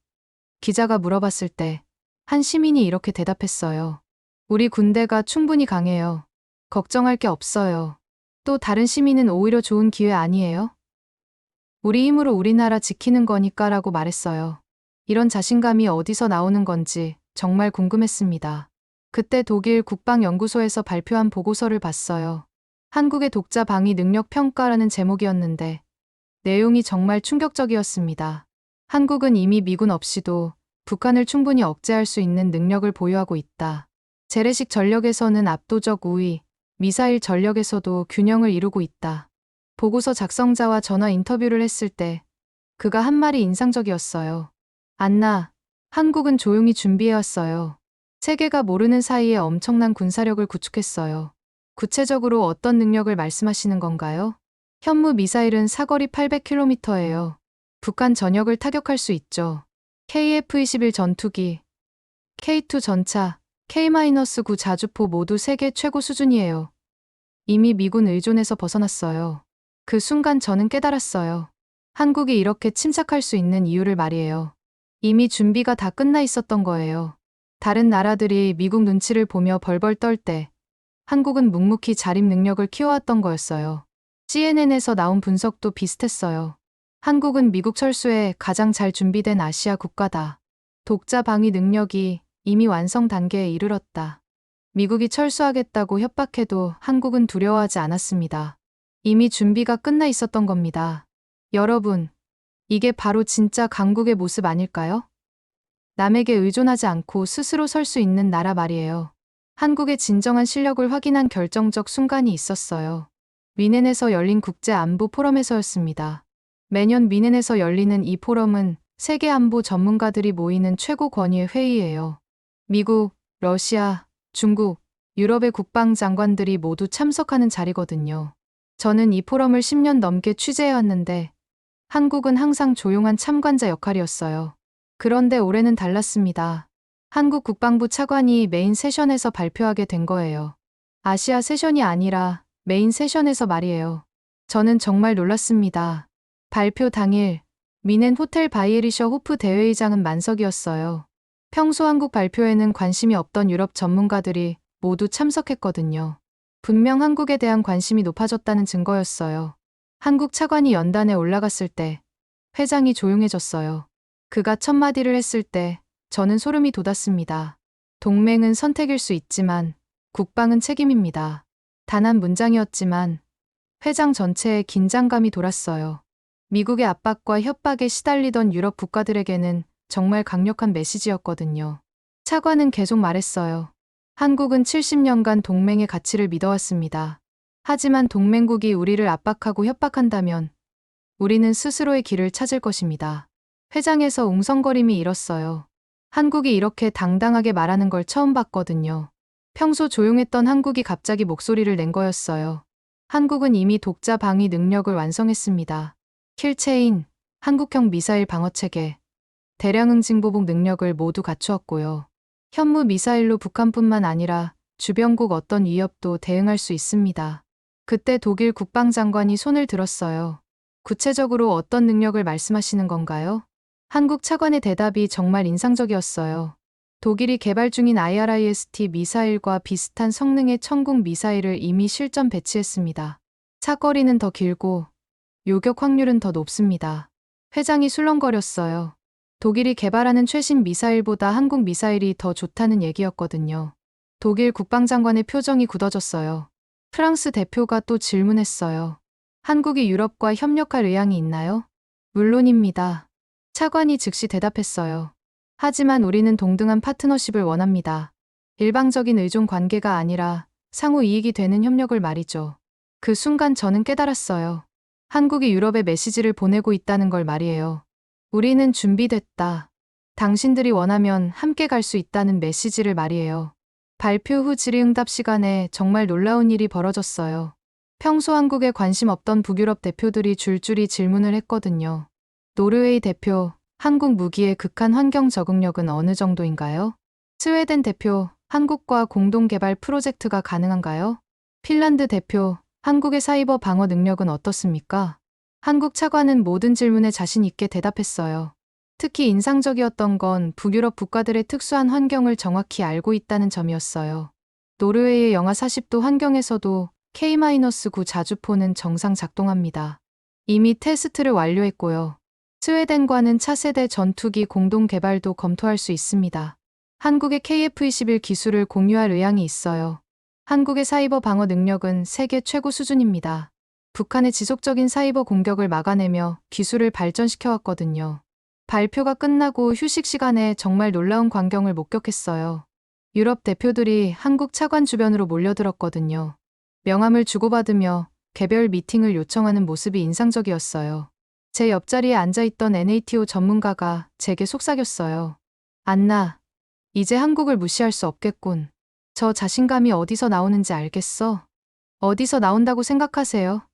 기자가 물어봤을 때 한 시민이 이렇게 대답했어요. 우리 군대가 충분히 강해요. 걱정할 게 없어요. 또 다른 시민은 오히려 좋은 기회 아니에요? 우리 힘으로 우리나라 지키는 거니까라고 말했어요. 이런 자신감이 어디서 나오는 건지 정말 궁금했습니다. 그때 독일 국방연구소에서 발표한 보고서를 봤어요. 한국의 독자 방위 능력 평가라는 제목이었는데 내용이 정말 충격적이었습니다. 한국은 이미 미군 없이도 북한을 충분히 억제할 수 있는 능력을 보유하고 있다. 재래식 전력에서는 압도적 우위, 미사일 전력에서도 균형을 이루고 있다. 보고서 작성자와 전화 인터뷰를 했을 때 그가 한 말이 인상적이었어요. 안나, 한국은 조용히 준비해왔어요. 세계가 모르는 사이에 엄청난 군사력을 구축했어요. 구체적으로 어떤 능력을 말씀하시는 건가요? 현무 미사일은 사거리 800km예요. 북한 전역을 타격할 수 있죠. KF-21 전투기, K2 전차, K-9 자주포 모두 세계 최고 수준이에요. 이미 미군 의존에서 벗어났어요. 그 순간 저는 깨달았어요. 한국이 이렇게 침착할 수 있는 이유를 말이에요. 이미 준비가 다 끝나 있었던 거예요. 다른 나라들이 미국 눈치를 보며 벌벌 떨 때 한국은 묵묵히 자립 능력을 키워왔던 거였어요. CNN에서 나온 분석도 비슷했어요. 한국은 미국 철수에 가장 잘 준비된 아시아 국가다. 독자 방위 능력이 이미 완성 단계에 이르렀다. 미국이 철수하겠다고 협박해도 한국은 두려워하지 않았습니다. 이미 준비가 끝나 있었던 겁니다. 여러분, 이게 바로 진짜 강국의 모습 아닐까요? 남에게 의존하지 않고 스스로 설 수 있는 나라 말이에요. 한국의 진정한 실력을 확인한 결정적 순간이 있었어요. 미넨에서 열린 국제 안보 포럼에서였습니다. 매년 미넨에서 열리는 이 포럼은 세계 안보 전문가들이 모이는 최고 권위의 회의예요. 미국, 러시아, 중국, 유럽의 국방장관들이 모두 참석하는 자리거든요. 저는 이 포럼을 10년 넘게 취재해왔는데 한국은 항상 조용한 참관자 역할이었어요. 그런데 올해는 달랐습니다. 한국 국방부 차관이 메인 세션에서 발표하게 된 거예요. 아시아 세션이 아니라 메인 세션에서 말이에요. 저는 정말 놀랐습니다. 발표 당일 미넨 호텔 바이에리셔 호프 대회의장은 만석이었어요. 평소 한국 발표에는 관심이 없던 유럽 전문가들이 모두 참석했거든요. 분명 한국에 대한 관심이 높아졌다는 증거였어요. 한국 차관이 연단에 올라갔을 때 회장이 조용해졌어요. 그가 첫 마디를 했을 때 저는 소름이 돋았습니다. 동맹은 선택일 수 있지만 국방은 책임입니다. 단 한 문장이었지만 회장 전체에 긴장감이 돌았어요. 미국의 압박과 협박에 시달리던 유럽 국가들에게는 정말 강력한 메시지였거든요. 차관은 계속 말했어요. 한국은 70년간 동맹의 가치를 믿어왔습니다. 하지만 동맹국이 우리를 압박하고 협박한다면 우리는 스스로의 길을 찾을 것입니다. 회장에서 웅성거림이 일었어요. 한국이 이렇게 당당하게 말하는 걸 처음 봤거든요. 평소 조용했던 한국이 갑자기 목소리를 낸 거였어요. 한국은 이미 독자 방위 능력을 완성했습니다. 킬체인, 한국형 미사일 방어체계, 대량 응징 보복 능력을 모두 갖추었고요. 현무 미사일로 북한뿐만 아니라 주변국 어떤 위협도 대응할 수 있습니다. 그때 독일 국방장관이 손을 들었어요. 구체적으로 어떤 능력을 말씀하시는 건가요? 한국 차관의 대답이 정말 인상적이었어요. 독일이 개발 중인 IRIS-T 미사일과 비슷한 성능의 천궁 미사일을 이미 실전 배치했습니다. 사거리는 더 길고 요격 확률은 더 높습니다. 회장이 술렁거렸어요. 독일이 개발하는 최신 미사일보다 한국 미사일이 더 좋다는 얘기였거든요. 독일 국방장관의 표정이 굳어졌어요. 프랑스 대표가 또 질문했어요. 한국이 유럽과 협력할 의향이 있나요? 물론입니다. 차관이 즉시 대답했어요. 하지만 우리는 동등한 파트너십을 원합니다. 일방적인 의존 관계가 아니라 상호 이익이 되는 협력을 말이죠. 그 순간 저는 깨달았어요. 한국이 유럽에 메시지를 보내고 있다는 걸 말이에요. 우리는 준비됐다. 당신들이 원하면 함께 갈 수 있다는 메시지를 말이에요. 발표 후 질의응답 시간에 정말 놀라운 일이 벌어졌어요. 평소 한국에 관심 없던 북유럽 대표들이 줄줄이 질문을 했거든요. 노르웨이 대표, 한국 무기의 극한 환경 적응력은 어느 정도인가요? 스웨덴 대표, 한국과 공동 개발 프로젝트가 가능한가요? 핀란드 대표, 한국의 사이버 방어 능력은 어떻습니까? 한국 차관은 모든 질문에 자신 있게 대답했어요. 특히 인상적이었던 건 북유럽 국가들의 특수한 환경을 정확히 알고 있다는 점이었어요. 노르웨이의 영하 40도 환경에서도 K-9 자주포는 정상 작동합니다. 이미 테스트를 완료했고요. 스웨덴과는 차세대 전투기 공동 개발도 검토할 수 있습니다. 한국의 KF-21 기술을 공유할 의향이 있어요. 한국의 사이버 방어 능력은 세계 최고 수준입니다. 북한의 지속적인 사이버 공격을 막아내며 기술을 발전시켜왔거든요. 발표가 끝나고 휴식 시간에 정말 놀라운 광경을 목격했어요. 유럽 대표들이 한국 차관 주변으로 몰려들었거든요. 명함을 주고받으며 개별 미팅을 요청하는 모습이 인상적이었어요. 제 옆자리에 앉아있던 NATO 전문가가 제게 속삭였어요. 안나, 이제 한국을 무시할 수 없겠군. 저 자신감이 어디서 나오는지 알겠어? 어디서 나온다고 생각하세요?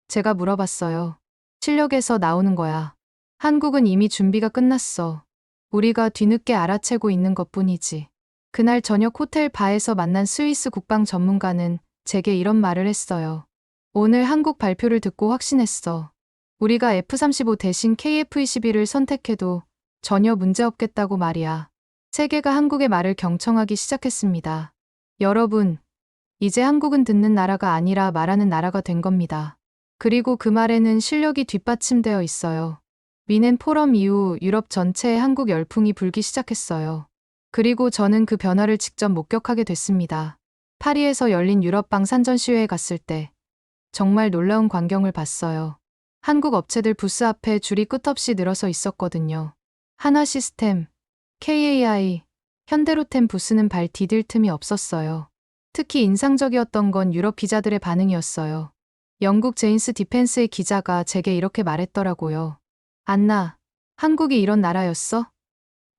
제가 물어봤어요. 실력에서 나오는 거야. 한국은 이미 준비가 끝났어. 우리가 뒤늦게 알아채고 있는 것뿐이지. 그날 저녁 호텔 바에서 만난 스위스 국방 전문가는 제게 이런 말을 했어요. 오늘 한국 발표를 듣고 확신했어. 우리가 F-35 대신 KF-21을 선택해도 전혀 문제없겠다고 말이야. 세계가 한국의 말을 경청하기 시작했습니다. 여러분, 이제 한국은 듣는 나라가 아니라 말하는 나라가 된 겁니다. 그리고 그 말에는 실력이 뒷받침되어 있어요. 위넨 포럼 이후 유럽 전체에 한국 열풍이 불기 시작했어요. 그리고 저는 그 변화를 직접 목격하게 됐습니다. 파리에서 열린 유럽 방산전 시회에 갔을 때 정말 놀라운 광경을 봤어요. 한국 업체들 부스 앞에 줄이 끝없이 늘어서 있었거든요. 한화시스템, KAI, 현대로템 부스는 발 디딜 틈이 없었어요. 특히 인상적이었던 건 유럽 기자들의 반응이었어요. 영국 제인스 디펜스의 기자가 제게 이렇게 말했더라고요. 안나, 한국이 이런 나라였어?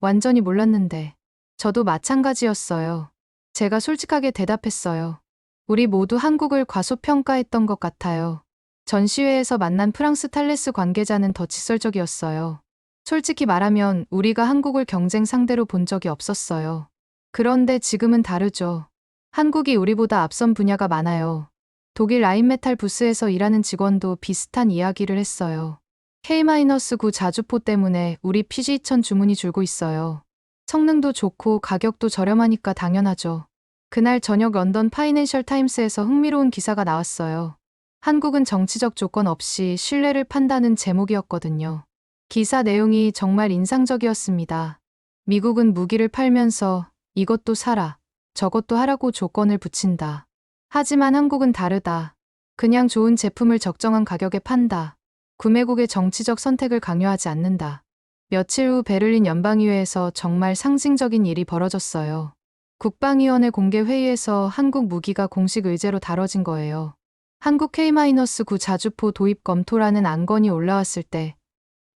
완전히 몰랐는데. 저도 마찬가지였어요. 제가 솔직하게 대답했어요. 우리 모두 한국을 과소평가했던 것 같아요. 전시회에서 만난 프랑스 탈레스 관계자는 더 직설적이었어요. 솔직히 말하면 우리가 한국을 경쟁 상대로 본 적이 없었어요. 그런데 지금은 다르죠. 한국이 우리보다 앞선 분야가 많아요. 독일 라인메탈 부스에서 일하는 직원도 비슷한 이야기를 했어요. K-9 자주포 때문에 우리 PG2000 주문이 줄고 있어요. 성능도 좋고 가격도 저렴하니까 당연하죠. 그날 저녁 런던 파이낸셜 타임스에서 흥미로운 기사가 나왔어요. 한국은 정치적 조건 없이 신뢰를 판다는 제목이었거든요. 기사 내용이 정말 인상적이었습니다. 미국은 무기를 팔면서 이것도 사라, 저것도 하라고 조건을 붙인다. 하지만 한국은 다르다. 그냥 좋은 제품을 적정한 가격에 판다. 구매국의 정치적 선택을 강요하지 않는다. 며칠 후 베를린 연방의회에서 정말 상징적인 일이 벌어졌어요. 국방위원회 공개회의에서 한국 무기가 공식 의제로 다뤄진 거예요. 한국 K-9 자주포 도입 검토라는 안건이 올라왔을 때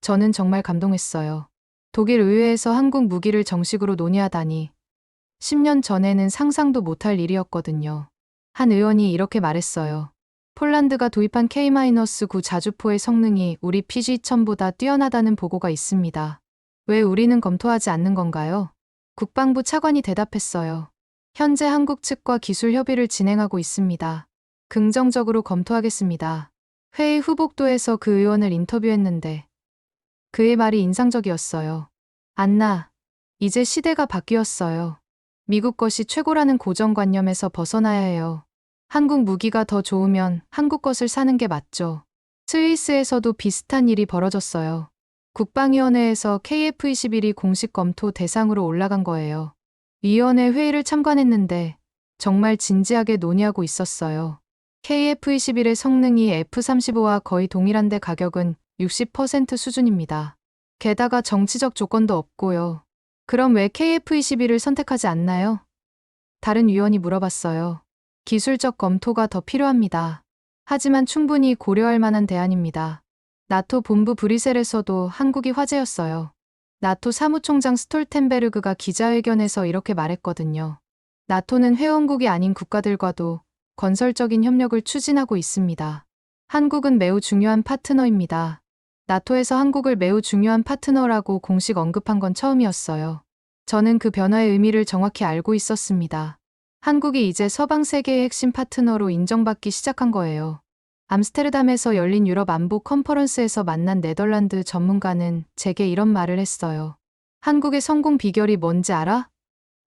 저는 정말 감동했어요. 독일 의회에서 한국 무기를 정식으로 논의하다니 10년 전에는 상상도 못할 일이었거든요. 한 의원이 이렇게 말했어요. 폴란드가 도입한 K-9 자주포의 성능이 우리 PG-1000보다 뛰어나다는 보고가 있습니다. 왜 우리는 검토하지 않는 건가요? 국방부 차관이 대답했어요. 현재 한국 측과 기술 협의를 진행하고 있습니다. 긍정적으로 검토하겠습니다. 회의 후복도에서 그 의원을 인터뷰했는데 그의 말이 인상적이었어요. 안나, 이제 시대가 바뀌었어요. 미국 것이 최고라는 고정관념에서 벗어나야 해요. 한국 무기가 더 좋으면 한국 것을 사는 게 맞죠. 스위스에서도 비슷한 일이 벌어졌어요. 국방위원회에서 KF-21이 공식 검토 대상으로 올라간 거예요. 위원회 회의를 참관했는데 정말 진지하게 논의하고 있었어요. KF-21의 성능이 F-35와 거의 동일한데 가격은 60% 수준입니다. 게다가 정치적 조건도 없고요. 그럼 왜 KF-21을 선택하지 않나요? 다른 위원이 물어봤어요. 기술적 검토가 더 필요합니다. 하지만 충분히 고려할 만한 대안입니다. 나토 본부 브뤼셀에서도 한국이 화제였어요. 나토 사무총장 스톨텐베르그가 기자회견에서 이렇게 말했거든요. 나토는 회원국이 아닌 국가들과도 건설적인 협력을 추진하고 있습니다. 한국은 매우 중요한 파트너입니다. 나토에서 한국을 매우 중요한 파트너라고 공식 언급한 건 처음이었어요. 저는 그 변화의 의미를 정확히 알고 있었습니다. 한국이 이제 서방 세계의 핵심 파트너로 인정받기 시작한 거예요. 암스테르담에서 열린 유럽 안보 컨퍼런스에서 만난 네덜란드 전문가는 제게 이런 말을 했어요. 한국의 성공 비결이 뭔지 알아?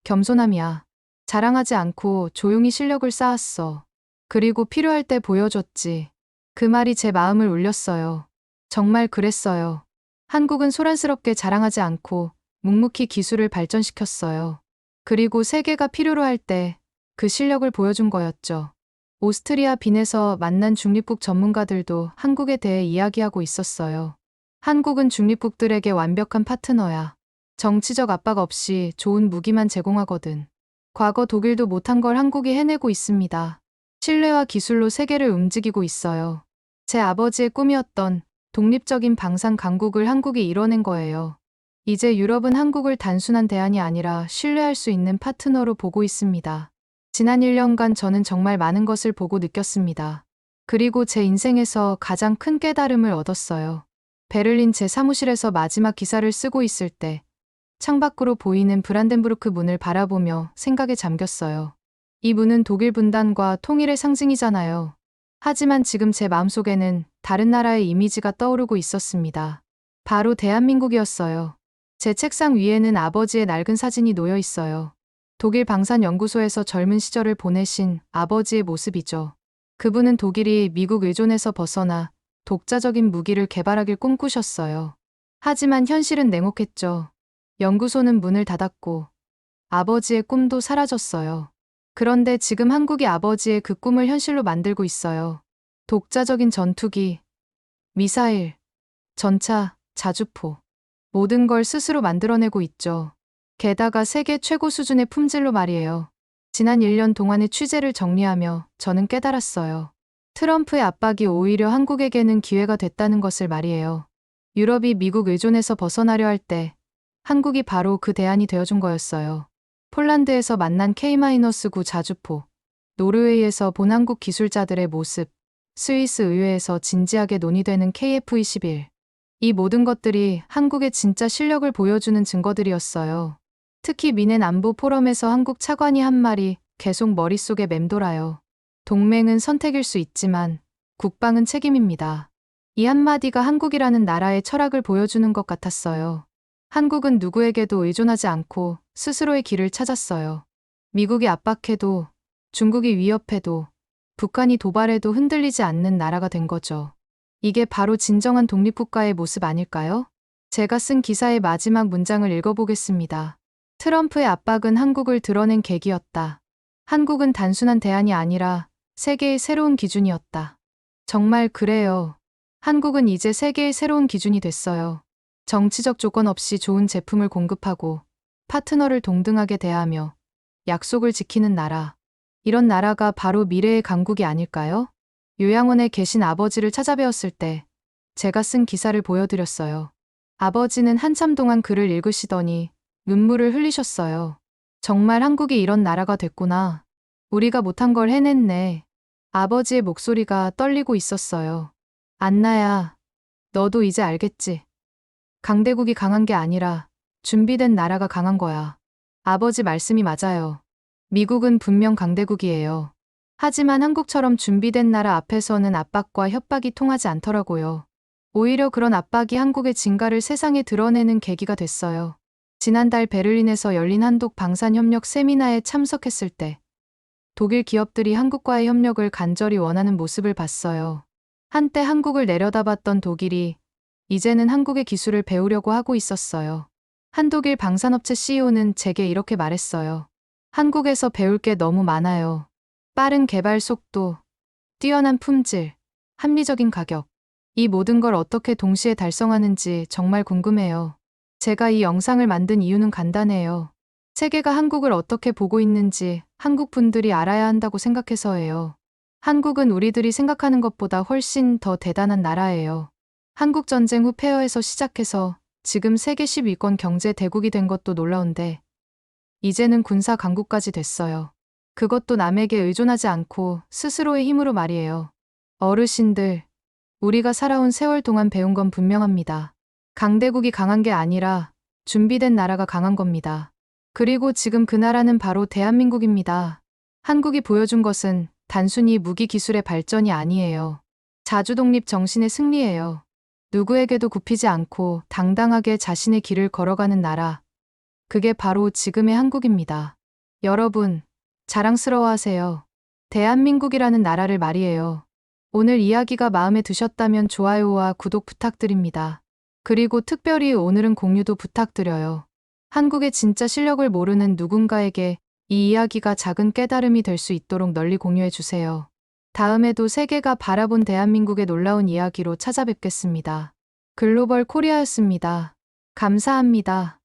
겸손함이야. 자랑하지 않고 조용히 실력을 쌓았어. 그리고 필요할 때 보여줬지. 그 말이 제 마음을 울렸어요. 정말 그랬어요. 한국은 소란스럽게 자랑하지 않고 묵묵히 기술을 발전시켰어요. 그리고 세계가 필요로 할 때 그 실력을 보여준 거였죠. 오스트리아 빈에서 만난 중립국 전문가들도 한국에 대해 이야기하고 있었어요. 한국은 중립국들에게 완벽한 파트너야. 정치적 압박 없이 좋은 무기만 제공하거든. 과거 독일도 못한 걸 한국이 해내고 있습니다. 신뢰와 기술로 세계를 움직이고 있어요. 제 아버지의 꿈이었던 독립적인 방산 강국을 한국이 이뤄낸 거예요. 이제 유럽은 한국을 단순한 대안이 아니라 신뢰할 수 있는 파트너로 보고 있습니다. 지난 1년간 저는 정말 많은 것을 보고 느꼈습니다. 그리고 제 인생에서 가장 큰 깨달음을 얻었어요. 베를린 제 사무실에서 마지막 기사를 쓰고 있을 때 창밖으로 보이는 브란덴부르크 문을 바라보며 생각에 잠겼어요. 이 문은 독일 분단과 통일의 상징이잖아요. 하지만 지금 제 마음속에는 다른 나라의 이미지가 떠오르고 있었습니다. 바로 대한민국이었어요. 제 책상 위에는 아버지의 낡은 사진이 놓여 있어요. 독일 방산연구소에서 젊은 시절을 보내신 아버지의 모습이죠. 그분은 독일이 미국 의존에서 벗어나 독자적인 무기를 개발하길 꿈꾸셨어요. 하지만 현실은 냉혹했죠. 연구소는 문을 닫았고 아버지의 꿈도 사라졌어요. 그런데 지금 한국이 아버지의 그 꿈을 현실로 만들고 있어요. 독자적인 전투기, 미사일, 전차, 자주포. 모든 걸 스스로 만들어내고 있죠. 게다가 세계 최고 수준의 품질로 말이에요. 지난 1년 동안의 취재를 정리하며 저는 깨달았어요. 트럼프의 압박이 오히려 한국에게는 기회가 됐다는 것을 말이에요. 유럽이 미국 의존에서 벗어나려 할 때 한국이 바로 그 대안이 되어준 거였어요. 폴란드에서 만난 K-9 자주포, 노르웨이에서 본 한국 기술자들의 모습, 스위스 의회에서 진지하게 논의되는 KF-21. 이 모든 것들이 한국의 진짜 실력을 보여주는 증거들이었어요. 특히 미넨 안보 포럼에서 한국 차관이 한 말이 계속 머릿속에 맴돌아요. 동맹은 선택일 수 있지만 국방은 책임입니다. 이 한마디가 한국이라는 나라의 철학을 보여주는 것 같았어요. 한국은 누구에게도 의존하지 않고 스스로의 길을 찾았어요. 미국이 압박해도, 중국이 위협해도, 북한이 도발해도 흔들리지 않는 나라가 된 거죠. 이게 바로 진정한 독립국가의 모습 아닐까요? 제가 쓴 기사의 마지막 문장을 읽어보겠습니다. 트럼프의 압박은 한국을 드러낸 계기였다. 한국은 단순한 대안이 아니라 세계의 새로운 기준이었다. 정말 그래요. 한국은 이제 세계의 새로운 기준이 됐어요. 정치적 조건 없이 좋은 제품을 공급하고 파트너를 동등하게 대하며 약속을 지키는 나라. 이런 나라가 바로 미래의 강국이 아닐까요? 요양원에 계신 아버지를 찾아뵈었을 때 제가 쓴 기사를 보여드렸어요. 아버지는 한참 동안 글을 읽으시더니 눈물을 흘리셨어요. 정말 한국이 이런 나라가 됐구나. 우리가 못한 걸 해냈네. 아버지의 목소리가 떨리고 있었어요. 안나야, 너도 이제 알겠지? 강대국이 강한 게 아니라 준비된 나라가 강한 거야. 아버지 말씀이 맞아요. 미국은 분명 강대국이에요. 하지만 한국처럼 준비된 나라 앞에서는 압박과 협박이 통하지 않더라고요. 오히려 그런 압박이 한국의 진가를 세상에 드러내는 계기가 됐어요. 지난달 베를린에서 열린 한독 방산협력 세미나에 참석했을 때 독일 기업들이 한국과의 협력을 간절히 원하는 모습을 봤어요. 한때 한국을 내려다봤던 독일이 이제는 한국의 기술을 배우려고 하고 있었어요. 한독일 방산업체 CEO는 제게 이렇게 말했어요. 한국에서 배울 게 너무 많아요. 빠른 개발 속도, 뛰어난 품질, 합리적인 가격. 이 모든 걸 어떻게 동시에 달성하는지 정말 궁금해요. 제가 이 영상을 만든 이유는 간단해요. 세계가 한국을 어떻게 보고 있는지 한국 분들이 알아야 한다고 생각해서예요. 한국은 우리들이 생각하는 것보다 훨씬 더 대단한 나라예요. 한국 전쟁 후 폐허에서 시작해서 지금 세계 10위권 경제 대국이 된 것도 놀라운데 이제는 군사 강국까지 됐어요. 그것도 남에게 의존하지 않고 스스로의 힘으로 말이에요. 어르신들, 우리가 살아온 세월 동안 배운 건 분명합니다. 강대국이 강한 게 아니라 준비된 나라가 강한 겁니다. 그리고 지금 그 나라는 바로 대한민국입니다. 한국이 보여준 것은 단순히 무기 기술의 발전이 아니에요. 자주독립 정신의 승리예요. 누구에게도 굽히지 않고 당당하게 자신의 길을 걸어가는 나라. 그게 바로 지금의 한국입니다. 여러분, 자랑스러워하세요. 대한민국이라는 나라를 말이에요. 오늘 이야기가 마음에 드셨다면 좋아요와 구독 부탁드립니다. 그리고 특별히 오늘은 공유도 부탁드려요. 한국의 진짜 실력을 모르는 누군가에게 이 이야기가 작은 깨달음이 될 수 있도록 널리 공유해 주세요. 다음에도 세계가 바라본 대한민국의 놀라운 이야기로 찾아뵙겠습니다. 글로벌 코리아였습니다. 감사합니다.